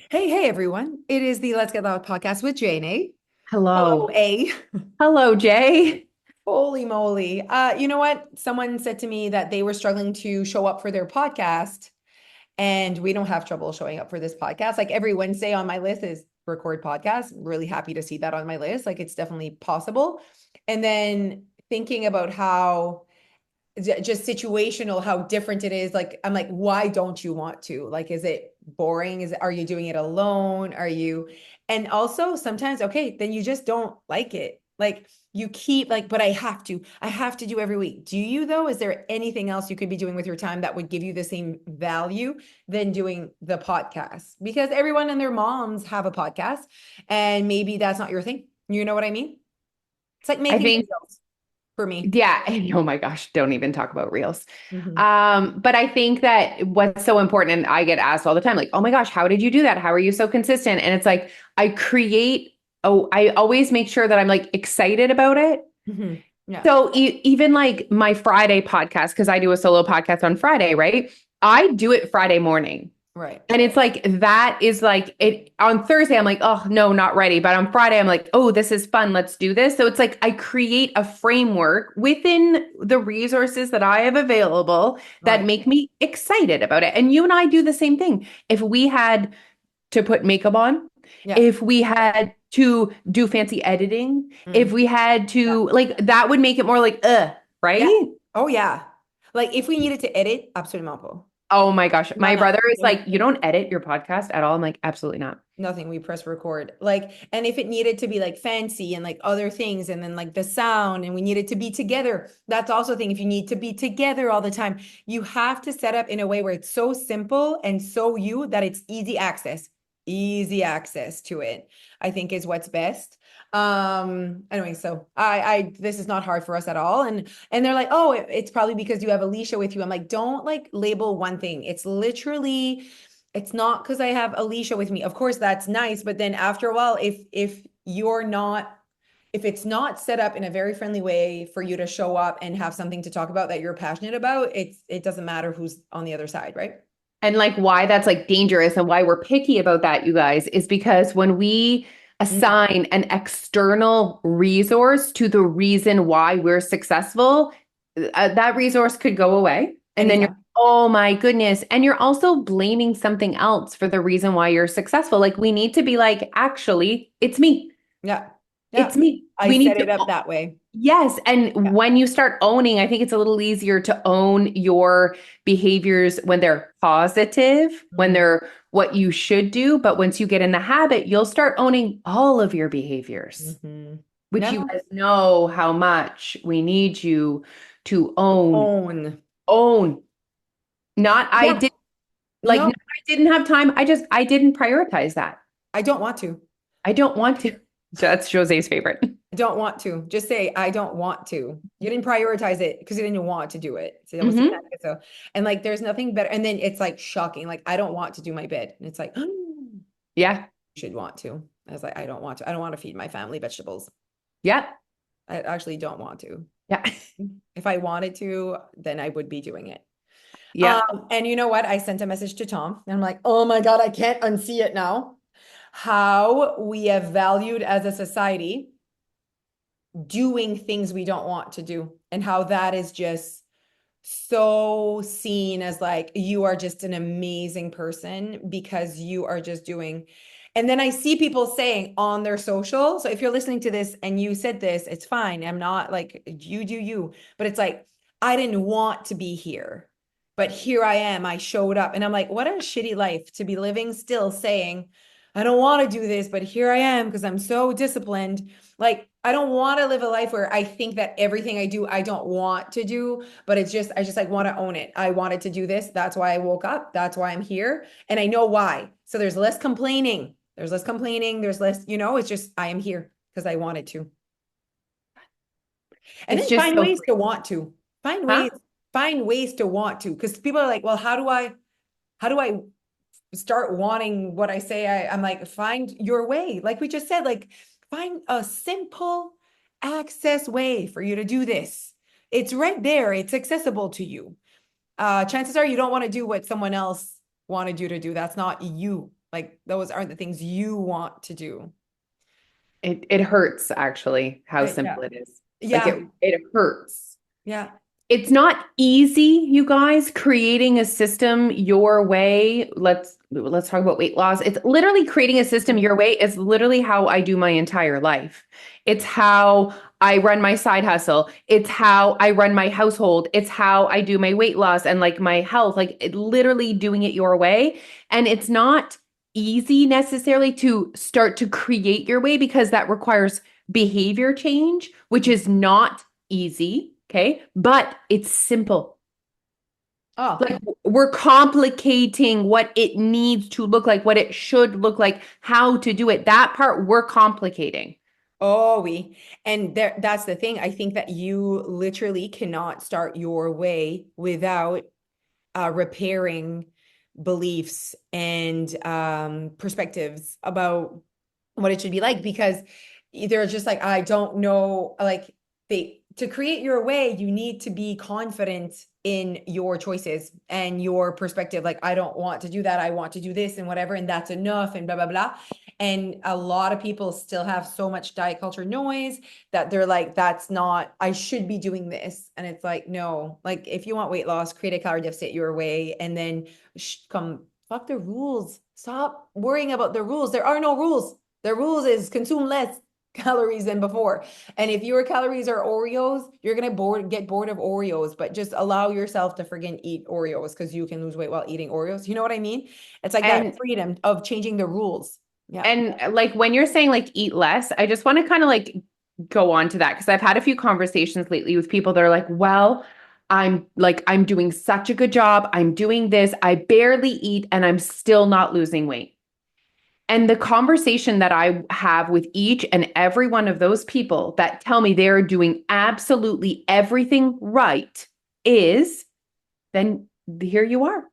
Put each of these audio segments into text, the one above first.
Hey, everyone. It is the Let's Get Loud podcast with Jane A. Hello, Hello. A. Hello, Jay. Holy moly. You know what? Someone said to me that they were struggling to show up for their podcast, and we don't have trouble showing up for this podcast. Like every Wednesday on my list is record podcast. Really happy to see that on my list. Like it's definitely possible. And then thinking about how just situational how different it is, like I'm like, why don't you want to, like, is it boring, are you doing it alone, are you, and also sometimes okay then you just don't like it, like you keep like, but I have to do every week. Do you though? Is there anything else you could be doing with your time that would give you the same value than doing the podcast? Because everyone and their moms have a podcast, and maybe that's not your thing, you know what I mean? It's like I making think, videos for me. yeah, oh my gosh, don't even talk about reels. Mhm. But I think that what's so important, and I get asked all the time, like, oh my gosh, how did you do that? How are you so consistent? And it's like, I always make sure that I'm like excited about it. Mhm. Yeah. So even like my Friday podcast, because I do a solo podcast on Friday, right? I do it Friday morning. Right. And it's like that is like it on Thursday, I'm like, oh no, not ready. But on Friday, I'm like, oh, this is fun. Let's do this. So it's like I create a framework within the resources that I have available that Right. make me excited about it. And you and I do the same thing. If we had to put makeup on, Yeah. if we had to do fancy editing, if Mm. we had Yeah. to like that would make it more like Yeah. right? Oh, yeah. Like if we needed to edit, absolument pas. Oh my gosh. No, My no, brother is no, like, no, you don't edit your podcast at all. I'm like, absolutely not. nothing. We press record. Like, and if it needed to be like fancy and like other things, and then like the sound, and we needed to be together, that's also a thing. If you need to be together all the time, you have to set up in a way where it's so simple and so you that it's easy access to it, I think is what's best. Anyway, so I this is not hard for us at all. And they're like, oh, it's probably because you have Alicia with you. I'm like, don't like label one thing. It's literally, it's not because I have Alicia with me. Of course, that's nice, but then after a while, if you're not, if it's not set up in a very friendly way for you to show up and have something to talk about that you're passionate about, it doesn't matter who's on the other side, right? And like why that's like dangerous and why we're picky about that, you guys, is because when we Mm, assign an external resource to the reason why we're successful, that resource could go away. And then you're, anytime. oh my goodness. And you're also blaming something else for the reason why you're successful. Like we need to be like, actually, it's me. Yeah. It's Yeah. me. I We need set to it up that way. yes. And Yeah. when you start owning, I think it's a little easier to own your behaviors when they're positive, when Mhm. they're what you should do. But once you get in the habit, you'll start owning all of your behaviors, Mhm. which you No, guys know how much we need you to own. own. Own. Not I Yeah. did like No, not I didn't have time. I didn't prioritize that. I don't want to. I don't want to. That's Jose's favorite. I don't want to. Just say, I don't want to. You didn't prioritize it because you didn't want to do it. So that was Hmm. so, and like there's nothing better. And then it's like shocking. Like, I don't want to do my bed. And it's like, Yeah. you should want to. I was like, I don't want to. I don't want to feed my family vegetables. Yeah. I actually don't want to. Yeah. If I wanted to, then I would be doing it. Yeah. And you know what? I sent a message to Tom and I'm like, oh my God, I can't unsee it now. How we have valued as a society doing things we don't want to do, and how that is just so seen as like you are just an amazing person because you are just doing. And then I see people saying on their social, so if you're listening to this and you said this, it's fine, I'm not like, you do you, but it's like, I didn't want to be here, but here I am, I showed up. And I'm like, what a shitty life to be living, still saying, I don't want to do this, but here I am because I'm so disciplined. Like, I don't want to live a life where I think that everything I do, I don't want to do, but it's just, I just like want to own it. I wanted to do this. That's why I woke up. That's why I'm here. And I know why. So there's less complaining. There's less complaining. There's less, it's just, I am here because I wanted to. And It's then just find so ways free. to want to. Huh? Find ways to want to. Because people are like, well, how do I start wanting what I say? I'm like, find your way. Like we just said, like find a simple access way for you to do this. It's right there. It's accessible to you. Chances are you don't want to do what someone else wanted you to do. That's not you. Like those aren't the things you want to do. It hurts actually how Yeah. simple it is. Like Yeah. it hurts. Yeah. It's not easy, you guys, creating a system your way. Let's talk about weight loss. It's literally creating a system your way is literally how I do my entire life. It's how I run my side hustle. It's how I run my household. It's how I do my weight loss and like my health, literally doing it your way. And it's not easy necessarily to start to create your way because that requires behavior change, which is not easy. Okay. But it's simple. Oh, Like we're complicating what it needs to look like, what it should look like, how to do it. That part we're complicating. oh, and there, that's the thing. I think that you literally cannot start your way without repairing beliefs and perspectives about what it should be like because they're just like, I don't know, like they to create your way, you need to be confident in your choices and your perspective. Like, I don't want to do that. I want to do this and whatever, and that's enough, and blah, blah, blah. And a lot of people still have so much diet culture noise that they're like, that's not, I should be doing this. And it's like, no, like if you want weight loss, create a calorie deficit your way, and then come fuck the rules. Stop worrying about the rules. There are no rules. The rules is consume less calories than before. And if your calories are Oreos, you're gonna get bored of Oreos, but just allow yourself to friggin' eat Oreos because you can lose weight while eating Oreos. You know what I mean? It's like that And freedom of changing the rules. Yeah. like when you're saying like eat less, I just want to kind of like go on to that because I've had a few conversations lately with people that are like, well, I'm doing such a good job. I'm doing this. I barely eat and I'm still not losing weight. And the conversation that I have with each and every one of those people that tell me they're doing absolutely everything right is then here you are.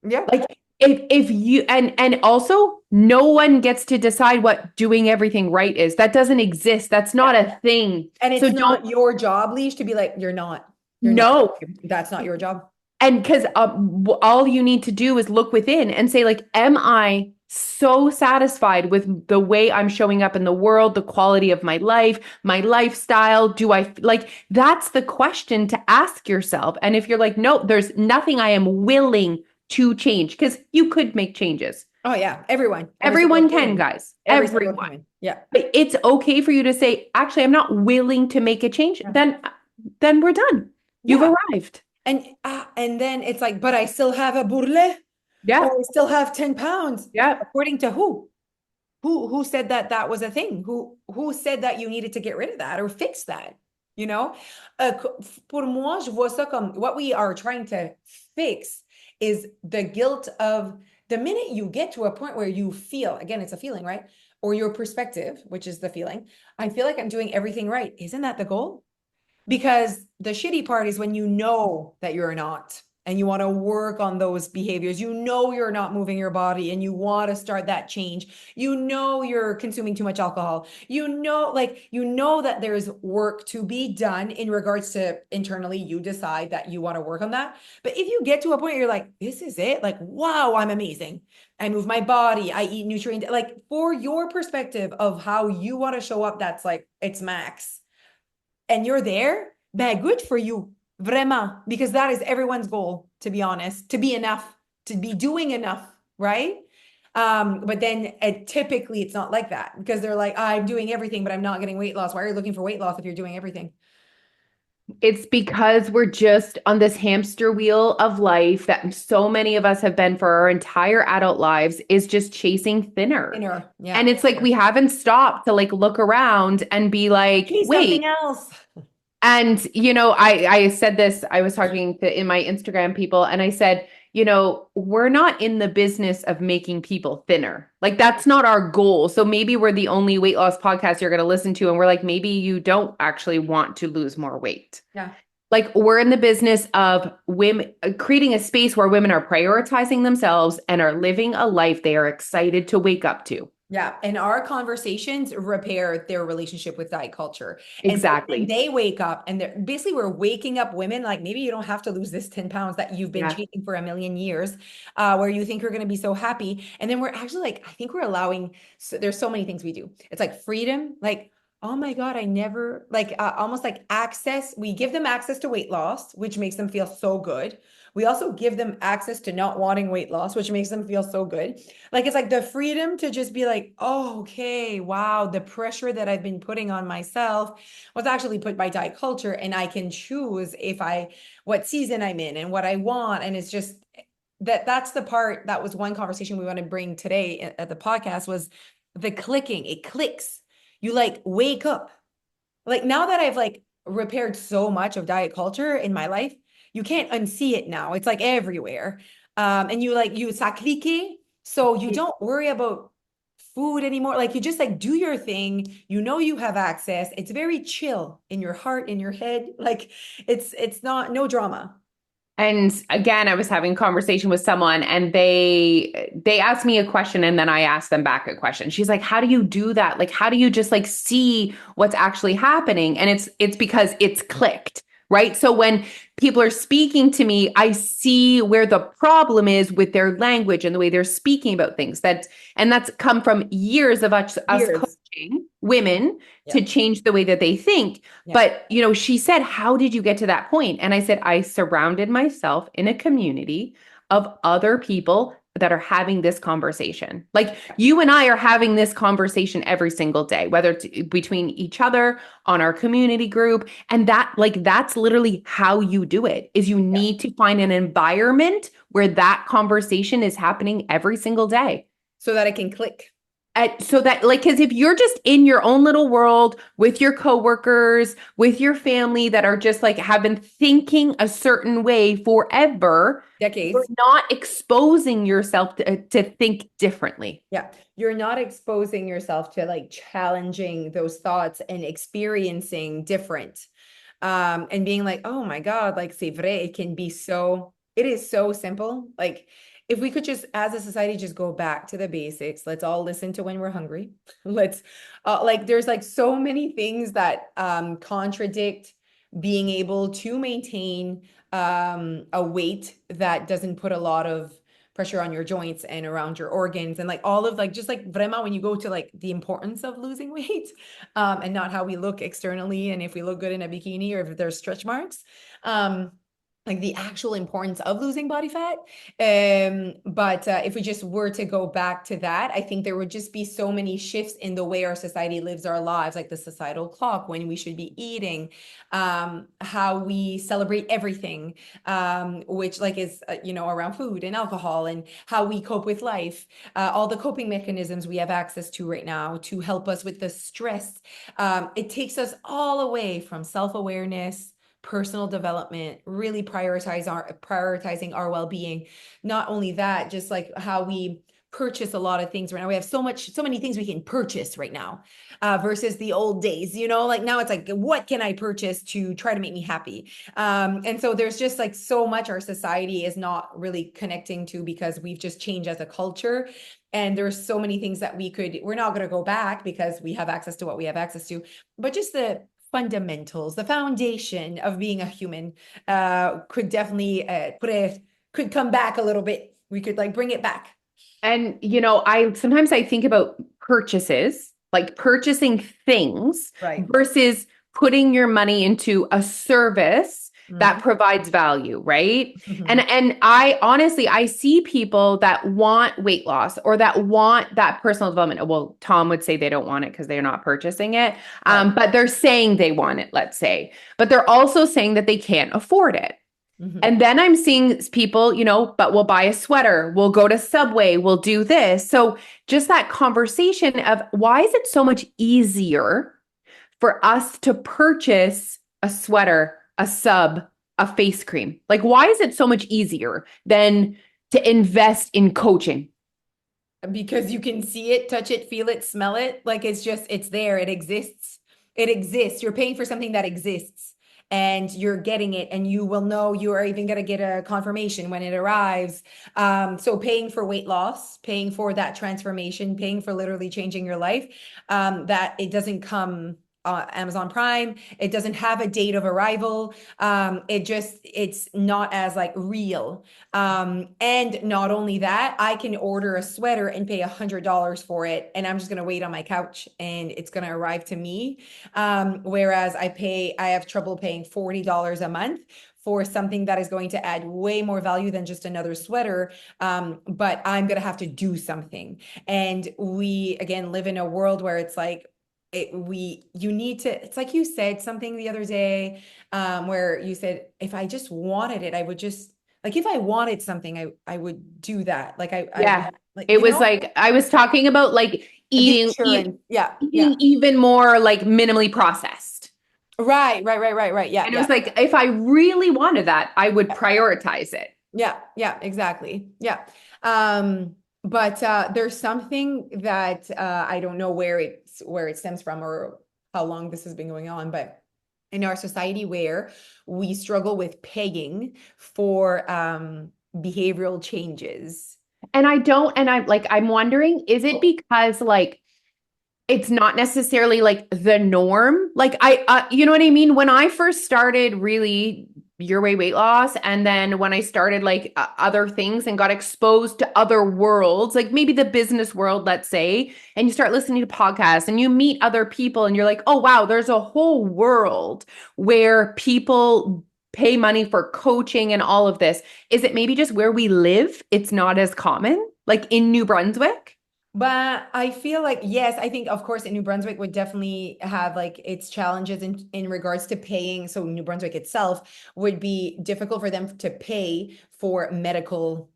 Yeah. Like if you and also no one gets to decide what doing everything right is. That doesn't exist. That's Yeah. not a thing. And So it's don't not your job, Leash, to be like, you're not, know. that's not your job. And because all you need to do is look within and say, like, am I so satisfied with the way I'm showing up in the world, the quality of my life, my lifestyle? Do I like that's the question to ask yourself? And if you're like, no, there's nothing I am willing to change, because you could make changes. Oh yeah, every single Everyone can, human, guys. every single Everyone. human. Yeah. But it's okay for you to say, actually, I'm not willing to make a change. Yeah. Then we're done. You've Yeah. arrived. And then it's like, but I still have a bourrelet, Yeah. or I still have 10 pounds. Yeah. According to who? Who said that that was a thing? Who said that you needed to get rid of that or fix that? You know? Pour moi, je vois ça comme what we are trying to fix is the guilt of the minute you get to a point where you feel, again, it's a feeling, right? Or your perspective, which is the feeling, I feel like I'm doing everything right. Isn't that the goal? Because the shitty part is when you know that you're not and you want to work on those behaviors. You know you're not moving your body and you want to start that change. You know you're consuming too much alcohol. You know that there's work to be done in regards to internally you decide that you want to work on that. But if you get to a point where you're like, this is it, like, wow, I'm amazing. I move my body, I eat nutrient, like for your perspective of how you want to show up, that's like it's max and you're there, man, good for you. Vraiment. Because that is everyone's goal, to be honest, to be enough, to be doing enough, right? But then typically it's not like that because they're like, I'm doing everything, but I'm not getting weight loss. Why are you looking for weight loss if you're doing everything? It's because we're just on this hamster wheel of life that so many of us have been for our entire adult lives is just chasing thinner. Inner, yeah. And it's like we haven't stopped to like look around and be like, Chase wait. something else. And I said this, I was talking to in my Instagram people, and I said, we're not in the business of making people thinner. Like that's not our goal. So maybe we're the only weight loss podcast you're going to listen to, and we're like, maybe you don't actually want to lose more weight. Yeah. Like we're in the business of women creating a space where women are prioritizing themselves and are living a life they are excited to wake up to. Yeah, and our conversations repair their relationship with diet culture. And so when Exactly. they wake up and they're basically we're waking up women like maybe you don't have to lose this 10 pounds that you've been Yeah. chasing for a million years, where you think you're going to be so happy. And then we're actually like, I think we're allowing, so there's so many things we do. It's like freedom, like, oh my God, I never like almost like access. We give them access to weight loss, which makes them feel so good. We also give them access to not wanting weight loss, which makes them feel so good. Like it's like the freedom to just be like, oh, okay, wow, the pressure that I've been putting on myself was actually put by diet culture, and I can choose if I what season I'm in and what I want. And it's just that's the part that was one conversation we want to bring today at the podcast was the clicking. It clicks. You like wake up. Like now that I've like repaired so much of diet culture in my life, you can't unsee it now. It's like everywhere. And you like you ça clique, so you don't worry about food anymore. Like you just like do your thing. You know you have access. It's very chill in your heart, in your head. Like it's not no drama. And again, I was having a conversation with someone and they asked me a question and then I asked them back a question. She's like, "How do you do that? Like how do you just like see what's actually happening?" And it's because it's clicked, right? So when people are speaking to me, I see where the problem is with their language and the way they're speaking about things. That's come from years of us Years. coaching women Yeah. to change the way that they think. Yeah. But, she said, "How did you get to that point?" And I said, "I surrounded myself in a community of other people that are having this conversation. Like you and I are having this conversation every single day, whether it's between each other on our community group. And that's literally how you do it is you Yeah. need to find an environment where that conversation is happening every single day. So that it can click. So that like because if you're just in your own little world with your coworkers with your family that are just like have been thinking a certain way forever, you're Decades. not exposing yourself to think differently. Yeah, you're not exposing yourself to like challenging those thoughts and experiencing different. And being like, oh my God, like c'est vrai, it can be so, it is so simple. Like if we could just as a society just go back to the basics, let's all listen to when we're hungry. Let's like there's like so many things that contradict being able to maintain a weight that doesn't put a lot of pressure on your joints and around your organs and like all of like just like vraiment when you go to like the importance of losing weight and not how we look externally and if we look good in a bikini or if there's stretch marks um like the actual importance of losing body fat. But if we just were to go back to that, I think there would just be so many shifts in the way our society lives our lives, like the societal clock, when we should be eating, how we celebrate everything, which like is, around food and alcohol and how we cope with life, all the coping mechanisms we have access to right now to help us with the stress. It takes us all away from self-awareness, personal development, really prioritizing our well-being. Not only that, just like how we purchase a lot of things right now. We have so many things we can purchase right now, versus the old days, like now it's like, what can I purchase to try to make me happy? And so there's just like so much our society is not really connecting to because we've just changed as a culture. And there's so many things that we're not going to go back because we have access to what we have access to, but just the fundamentals, the foundation of being a human, could definitely could come back a little bit. We could like bring it back. And I sometimes I think about purchases, like purchasing things Right. versus putting your money into a service that Mhm. provides value, right? And Mhm. and I honestly I see people that want weight loss or that want that personal development. Well, Tom would say they don't want it because they're not purchasing it. Right. But they're saying they want it, let's say. But they're also saying that they can't afford it. Mhm. And then I'm seeing people, but we'll buy a sweater, we'll go to Subway, we'll do this. So just that conversation of why is it so much easier for us to purchase a sweater, a sub, a face cream? Like, why is it so much easier than to invest in coaching? Because you can see it, touch it, feel it, smell it. Like it's there. It exists. It exists. You're paying for something that exists. and you're getting it, and you will know you are even going to get a confirmation when it arrives. So paying for weight loss, paying for that transformation, paying for literally changing your life, that it doesn't come Amazon Prime. It doesn't have a date of arrival. It's not as like real. And not only that, I can order a sweater and pay $100 for it, and I'm just gonna wait on my couch and it's gonna arrive to me. Whereas I have trouble paying $40 a month for something that is going to add way more value than just another sweater. But I'm gonna have to do something. And we again live in a world where it's like you need to, it's like you said something the other day, where you said, if I just wanted it, I would just, like, if I wanted something, I would do that. Like I would, Yeah. like, It was like I was talking about like the eating insurance. Yeah, yeah. eating even more like minimally processed. Right. Yeah, And it yeah. was like if I really wanted that, I would prioritize it. Yeah, exactly. Yeah. But there's something that I don't know where it stems from or how long this has been going on, but in our society where we struggle with paying for behavioral changes. And I'm wondering, is it because like it's not necessarily like the norm? Like you know what I mean? When I first started really your way weight loss, and then when I started like other things and got exposed to other worlds, like maybe the business world, let's say, and you start listening to podcasts and you meet other people and you're like, oh wow, there's a whole world where people pay money for coaching and all of this. Is it maybe just where we live? It's not as common, like in New Brunswick? But I feel like, yes, I think, of course, in New Brunswick would definitely have like its challenges in regards to paying. So New Brunswick itself would be difficult for them to pay for medical,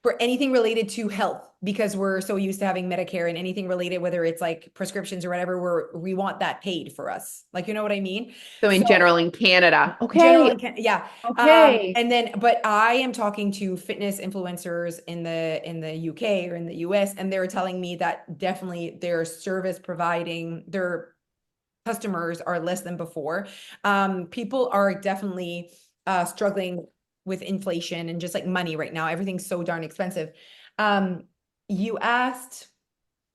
for anything related to health, because we're so used to having Medicare, and anything related, whether it's like prescriptions or whatever, we want that paid for us. Like, you know what I mean? So in So general in Canada. general Okay. yeah. Okay. And then, but I am talking to fitness influencers in the UK or in the US, and they're telling me that definitely their service providing their customers are less than before. People are definitely struggling with inflation and just like money right now. Everything's so darn expensive. Um, you asked,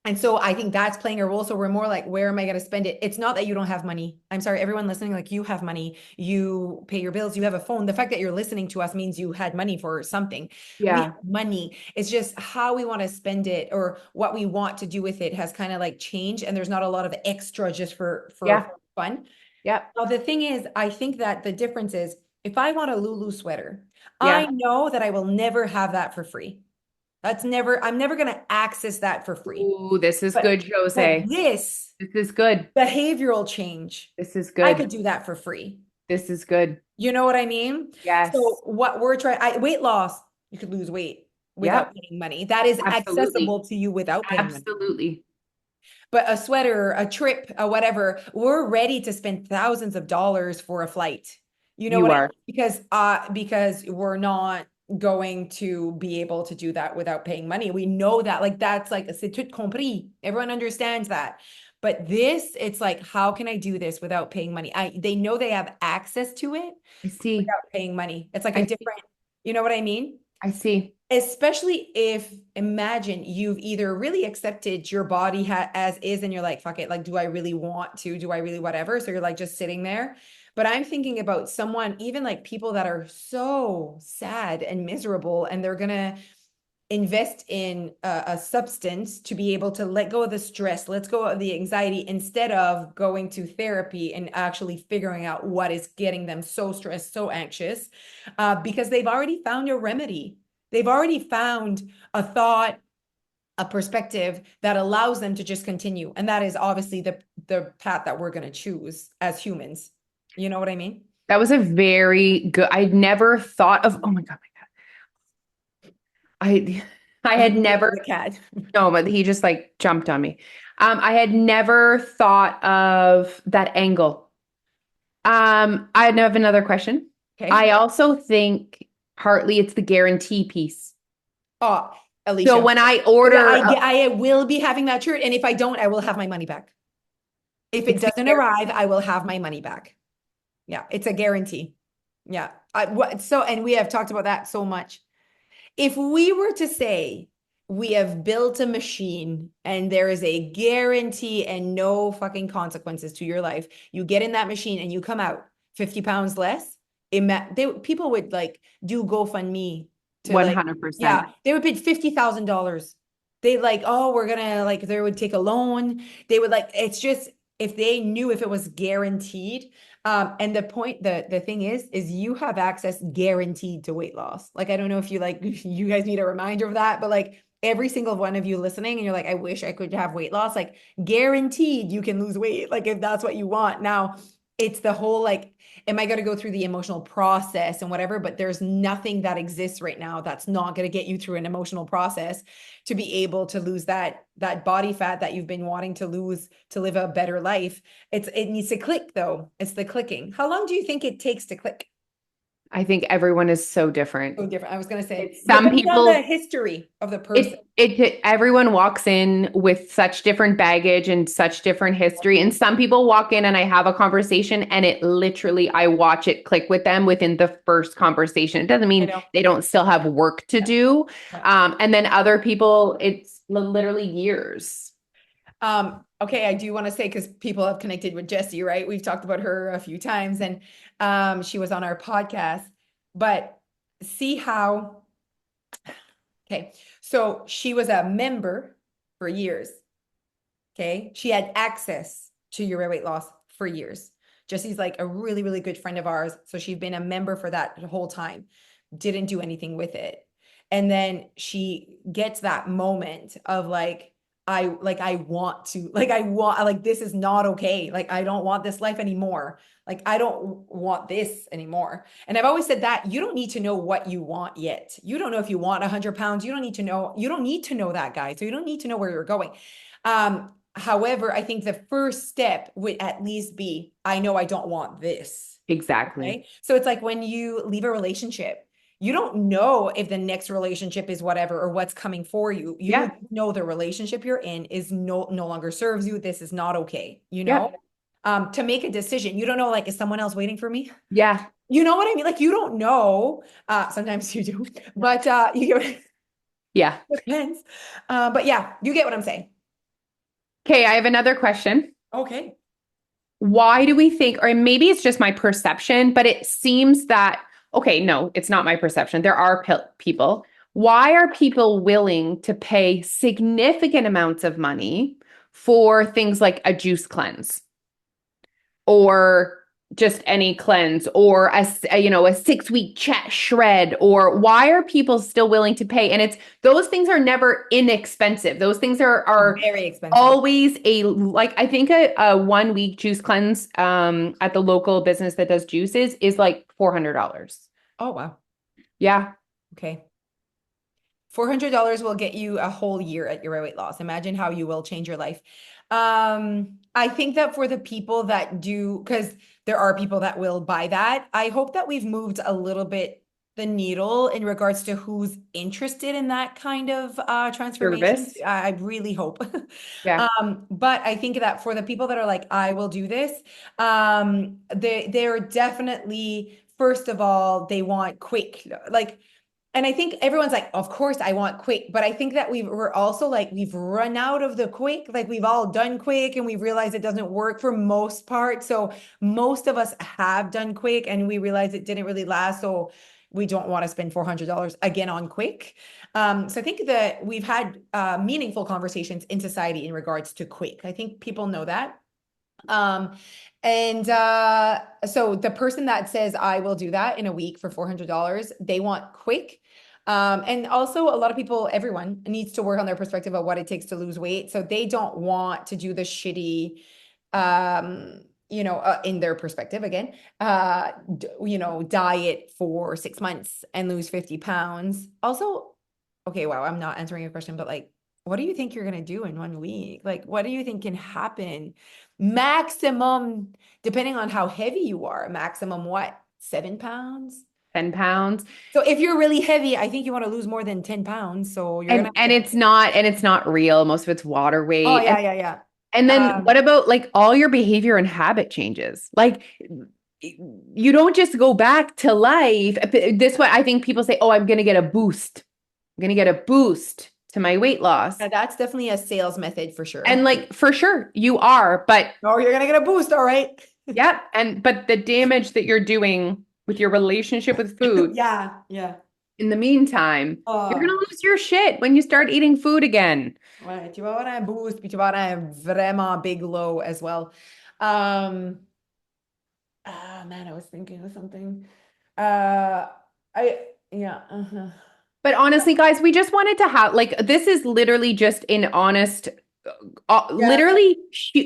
and so I think that's playing a role. So we're more like, where am I going to spend it? It's not that you don't have money. I'm sorry, everyone listening, like, you have money, you pay your bills, you have a phone. The fact that you're listening to us means you had money for something. We have Yeah. money. It's just how we want to spend it or what we want to do with it has kind of like changed. And there's not a lot of extra just for Yeah. fun. Yep. Now, the thing is, I think that the difference is, if I want a Lulu sweater, I Yeah. know that I will never have that for free. I'm never going to access that for free. Ooh, this is But good, but Jose. this This is good. behavioral change, This is I could good. do that for free. This is good. You know what I mean? So Yes. what we're trying, weight loss, you could lose weight without Yep. paying money. That is Absolutely. accessible to you without paying money. Absolutely. But a sweater, a trip, a whatever, we're ready to spend thousands of dollars for a flight. You know You what I are. mean? Because we're not going to be able to do that without paying money. We know that, like, that's like c'est tout compris. Everyone understands that. But this, it's like, how can I do this without paying money? They know they have access to it I see. without paying money. It's like a I see. different, you know what I mean? I see. Especially if, imagine you've either really accepted your body as is, and you're like, fuck it, like, do I really want to? Do I really whatever? So you're like just sitting there. But I'm thinking about someone, even like people that are so sad and miserable, and they're gonna invest in a substance to be able to let go of the stress, let's go of the anxiety, instead of going to therapy and actually figuring out what is getting them so stressed, so anxious, because they've already found a remedy. They've already found a thought, a perspective that allows them to just continue. And that is obviously the path that we're going to choose as humans. You know what I mean? That was a very good. I'd never thought of, oh my God. I I You had think it never was a cat. no, but he just like jumped on me. I had never thought of that angle. I have another question. Okay. I also think partly it's the guarantee piece. Oh, So Alicia. when I Yeah, order, I will be having that shirt. And if I don't, I will have my money back. If it it's the doesn't guarantee. arrive, I will have my money back. Yeah, it's a guarantee. Yeah. And we have talked about that so much. If we were to say we have built a machine and there is a guarantee and no fucking consequences to your life, you get in that machine and you come out 50 pounds less, people would like do GoFundMe to like, yeah, 100%. they would pay $50,000. They like, oh, we're gonna like, they would take a loan. They would like, it's just, if they knew if it was guaranteed, and the point, the thing is you have access guaranteed to weight loss. Like, I don't know if you like, you guys need a reminder of that, but like every single one of you listening and you're like, I wish I could have weight loss, like guaranteed you can lose weight. Like if that's what you want. Now, it's the whole like, am I going to go through the emotional process and whatever? But there's nothing that exists right now that's not going to get you through an emotional process to be able to lose that body fat that you've been wanting to lose to live a better life. It needs to click though. It's the clicking. How long do you think it takes to click? I think everyone is so different. So different. I was going to say, It's it some depends on the people, history of the person. everyone walks in with such different baggage and such different history. And some people walk in and I have a conversation and it literally, I watch it click with them within the first conversation. It doesn't I mean know. they don't still have work to Yeah. do. Yeah. And then other people, it's literally years. Okay, I do want to say because people have connected with Jessie, right? We've talked about her a few times and she was on our podcast. But see how, okay, so she was a member for years. Okay. She had access to your weight loss for years. Jessie's like a really, really good friend of ours. So she'd been a member for that whole time, didn't do anything with it. And then she gets that moment of like, I want to, like, like, this is not okay. Like, I don't want this life anymore. Like, I don't want this anymore. And I've always said that you don't need to know what you want yet. You don't know if you want 100 pounds. You don't need to know that, guy. So you don't need to know where you're going. However, I think the first step would at least be, I know I don't want this. Exactly. Okay. So it's like when you leave a relationship, you don't know if the next relationship is whatever or what's coming for you. You Yeah. know the relationship you're in is no longer serves you. This is not okay, you Yeah. know? To make a decision. You don't know, like, is someone else waiting for me? Yeah. You know what I mean? Like, you don't know. Sometimes you do, but you get Yeah. depends. But yeah, you get what I'm saying. Okay. I have another question. Okay. Why do we think, or maybe it's just my perception, but it seems that, okay, no, it's not my perception. There are people. Why are people willing to pay significant amounts of money for things like a juice cleanse or just any cleanse or a 6 week chat shred? Or why are people still willing to pay? And it's those things are never inexpensive. Those things are Very expensive. always like I think a 1 week juice cleanse at the local business that does juices is like $400. Oh, wow. Yeah. Okay. $400 will get you a whole year at your weight loss. Imagine how you will change your life. I think that for the people that do, because there are people that will buy that, I hope that we've moved a little bit the needle in regards to who's interested in that kind of transformation. Service. I really hope. Yeah. But I think that for the people that are like, I will do this, they're definitely, first of all, they want quick, like, and I think everyone's like, of course I want quick, but I think that we're also like, we've run out of the quick, like we've all done quick and we realize it doesn't work for most part. So most of us have done quick and we realize it didn't really last. So we don't want to spend $400 again on quick. So I think that we've had meaningful conversations in society in regards to quick. I think people know that. Um, and so the person that says, I will do that in a week for $400, they want quick. And also a lot of people, everyone needs to work on their perspective of what it takes to lose weight. So they don't want to do the shitty, in their perspective again, diet for 6 months and lose 50 pounds. Also, okay, wow, I'm not answering your question, but like, what do you think you're going to do in 1 week? Like, what do you think can happen? Maximum, depending on how heavy you are, maximum what? 7 pounds? 10 pounds. So if you're really heavy, I think you want to lose more than 10 pounds. So you're gonna And have to, it's not real. Most of it's water oh weight. yeah, yeah, yeah. And then Um, what about like all your behavior and habit changes? Like you don't just go back to life. This what I think people say, oh, I'm going to get a boost. I'm going to get a boost to my weight loss. Yeah, that's definitely a sales method for And sure. like for sure you are, but Oh, you're gonna get a boost, all right. yeah, and but the damage that you're doing with your relationship with food Yeah, yeah. in the meantime, you're going Oh, to lose your shit when you start eating food again. ouais, tu vas avoir un boost, puis tu vas avoir un vraiment big low as well. Um, man, I was thinking of something. Uh, yeah, uh-huh. But honestly, guys, we just wanted to have like this is literally just an honest, Yeah, literally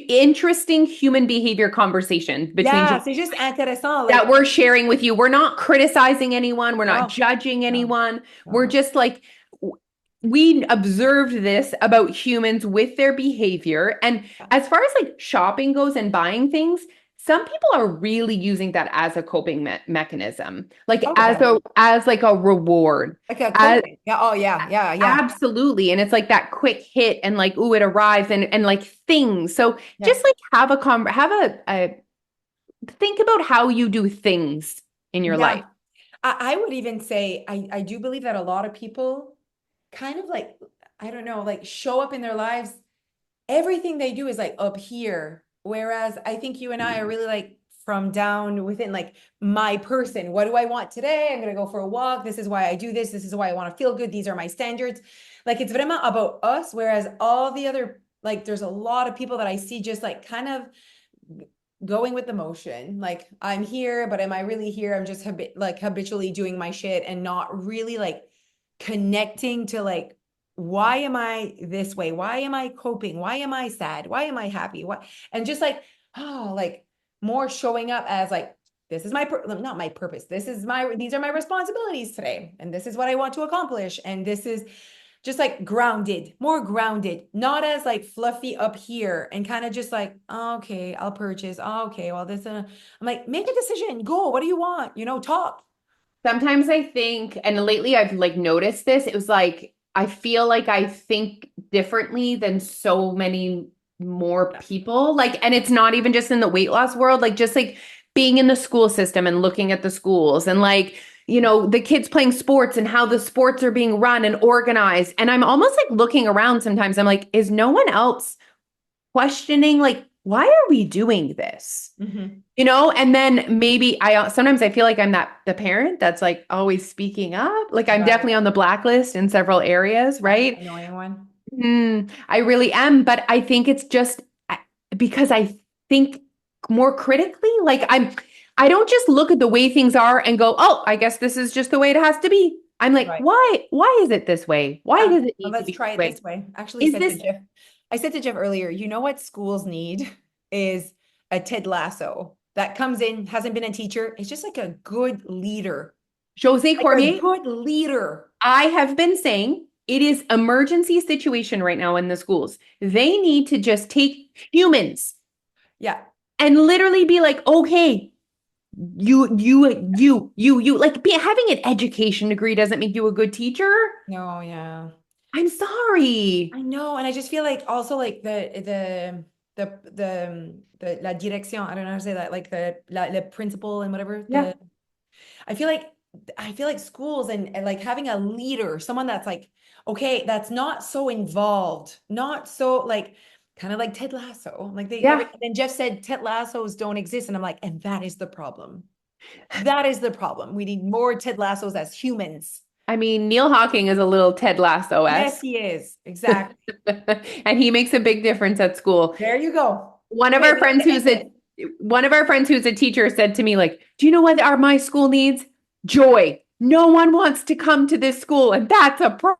interesting human behavior conversation between yeah, c'est juste intéressant, that like, we're sharing with you. We're not criticizing anyone. We're not no, judging no, anyone. We're no. just like, we observed this about humans with their behavior. And Yeah. as far as like shopping goes and buying things, some people are really using that as a coping mechanism, like Oh, yeah. as like a reward. Like a As coping. Yeah, oh, yeah, yeah, yeah, absolutely. And it's like that quick hit and like, ooh, it arrives and like things. So yeah, just like have have a think about how you do things in your life. yeah. I would even say I do believe that a lot of people kind of like, I don't know, like show up in their lives. Everything they do is like up here. Whereas I think you and I are really like from down within, like my person. What do I want today? I'm gonna go for a walk. This is why I do this. This is why I want to feel good. These are my standards. Like it's vraiment about us. Whereas all the other, like there's a lot of people that I see just like kind of going with the motion. Like I'm here, but am I really here? I'm just like habitually doing my shit and not really like connecting to like, why am I this way? Why am I coping? Why am I sad? Why am I happy? What? And just like, oh, like more showing up as like, this is my not my purpose. These are my responsibilities today. And this is what I want to accomplish. And this is just like grounded, more grounded, not as like fluffy up here and kind of just like, oh, okay, I'll purchase. Oh, okay, well, I'm like, make a decision, go. What do you want? Talk. Sometimes I think, and lately I've like noticed this, it was like I feel like I think differently than so many more Yeah. people. Like, and it's not even just in the weight loss world, like just like being in the school system and looking at the schools and like, the kids playing sports and how the sports are being run and organized. And I'm almost like looking around sometimes. I'm like, is no one else questioning like why are we doing this? Mm-hmm. And then maybe I sometimes I feel like I'm that the parent that's like always speaking up. Like I'm Right. definitely on the blacklist in several areas, Yeah. right? Annoying one. I really am, but I think it's just because I think more critically. Like I don't just look at the way things are and go, "Oh, I guess this is just the way it has to be." I'm like, Right. "Why is it this way? Why Yeah. does it Well, need to let's be this try it way? this way. Actually Is said to this Jeff, I said to Jeff earlier, you know what schools need is a Ted Lasso that comes in, hasn't been a teacher. It's just like a good leader, Jose like a Cormier?" good leader. I have been saying it is emergency situation right now in the schools. They need to just take humans Yeah. and literally be like, okay, you like having an education degree doesn't make you a good teacher. No, yeah. I'm sorry. I know, and I just feel like also like the la direction. I don't know how to say that. Like the principal and whatever. Yeah. I feel like I feel like schools and like having a leader, someone that's like, okay, that's not so involved, not so like kind of like Ted Lasso. Like Yeah. then Jeff said Ted Lassos don't exist, and I'm like, and that is the problem. That is the problem. We need more Ted Lassos as humans. I mean, Neil Hawking is a little Ted Yes, Lasso-esque, he is. Exactly. and he makes a big difference at school. There you go. One of Okay, our friends who's a one of our friends who's a teacher said to me, like, do you know what my school needs? Joy. No one wants to come to this school, and that's a problem.